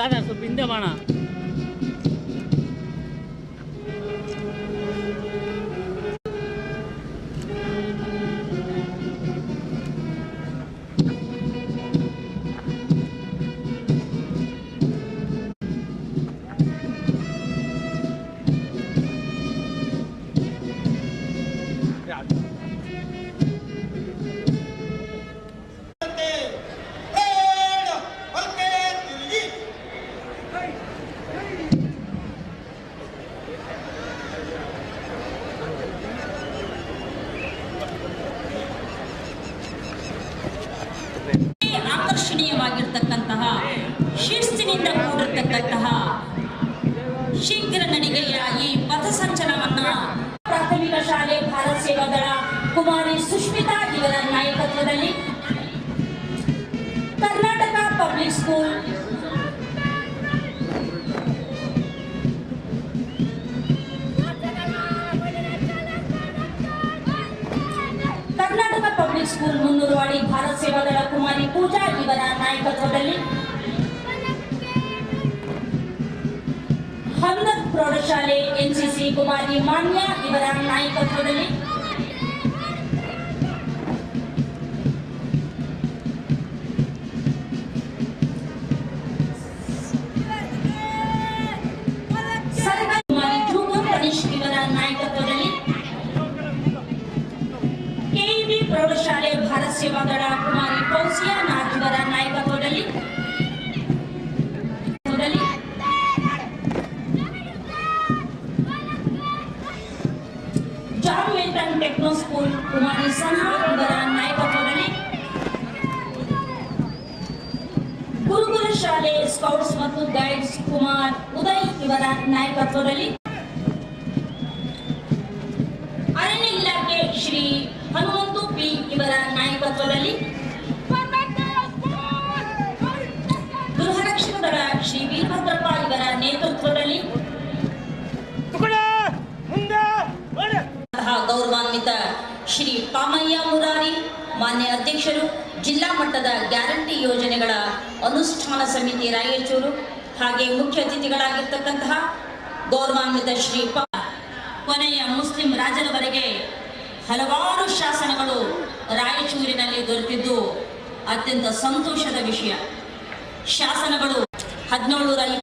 ದಾದಾ ಸ್ವಲ್ಪ ಹಿಂದೆ ಬಾಣ. ಆಕರ್ಷಣೀಯವಾಗಿರ್ತಕ್ಕಂತಹ ಶಿಸ್ತಿನಿಂದ ಕೂಡಿರ್ತಕ್ಕಂತಹ ಶೀಘ್ರ ನಡಿಗೆಯ ಈ ಪಥಸಂಚಲನವನ್ನ ಪ್ರಾಥಮಿಕ ಶಾಲೆ ಭಾರತ ಸೇವಾದಳ ಕುಮಾರಿ ಸುಷ್ಮಿತಾ ಇವರ ನಾಯಕತ್ವದಲ್ಲಿ Karnataka public school school Munnuruvadi Bharat Sevadal Kumari Pooja ಇವರ ನಾಯಕತ್ವದಲ್ಲಿ ಹಮ್ದರ್ದ್ ಪ್ರೌಢಶಾಲೆ ಎನ್ಸಿಸಿ ಕುಮಾರಿ ಮಾನ್ಯ ಇವರ ನಾಯಕತ್ವದಲ್ಲಿ ಕುಮಾರಿ ಜೂಗು ಗಣೇಶ್ ಇವರ ನಾಯಕತ್ವದಲ್ಲಿ ಪ್ರೌಢಶಾಲೆ ಭಾರತ ಸೇವಾದಳ ಕುಮಾರಿ ಫೌಜಿಯಾ ನಾಥ್ ಇವರ ನಾಯಕತ್ವದಲ್ಲಿ ಜಾನ್ ಮಿಲ್ಟನ್ ಟೆಕ್ನೋ ಸ್ಕೂಲ್ ಕುಮಾರಿ ಸನಾ ಇವರ ನಾಯಕತ್ವದಲ್ಲಿ ಗುರುಕುಲ ಶಾಲೆ ಸ್ಕೌಟ್ಸ್ ಮತ್ತು ಗೈಡ್ಸ್ ಕುಮಾರ್ ಉದಯ್ ಇವರ ನಾಯಕತ್ವದಲ್ಲಿ ಅರಣ್ಯ ಇಲಾಖೆ ಶ್ರೀ ಹನುಮಂತು ಪಿ ಇವರ ನಾಯಕತ್ವದಲ್ಲಿ ಗೃಹರಕ್ಷಕ ದಳ ಶ್ರೀ ವೀರಭದ್ರಪ್ಪ ಇವರ ನೇತೃತ್ವದಲ್ಲಿ ಗೌರವಾನ್ವಿತ ಶ್ರೀ ಪಾಮಯ್ಯ ಮುರಾರಿ ಮಾನ್ಯ ಅಧ್ಯಕ್ಷರು, ಜಿಲ್ಲಾ ಮಟ್ಟದ ಗ್ಯಾರಂಟಿ ಯೋಜನೆಗಳ ಅನುಷ್ಠಾನ ಸಮಿತಿ ರಾಯಚೂರು, ಹಾಗೆ ಮುಖ್ಯ ಅತಿಥಿಗಳಾಗಿರ್ತಕ್ಕಂತಹ ಗೌರವಾನ್ವಿತ ಶ್ರೀ ಕೊನೆಯ ಮುಸ್ಲಿಂ ರಾಜರವರೆಗೆ ಹಲವಾರು ಶಾಸನಗಳು ರಾಯಚೂರಿನಲ್ಲಿ ದೊರೆತಿದ್ದು ಅತ್ಯಂತ ಸಂತೋಷದ ವಿಷಯ. ಶಾಸನಗಳು 17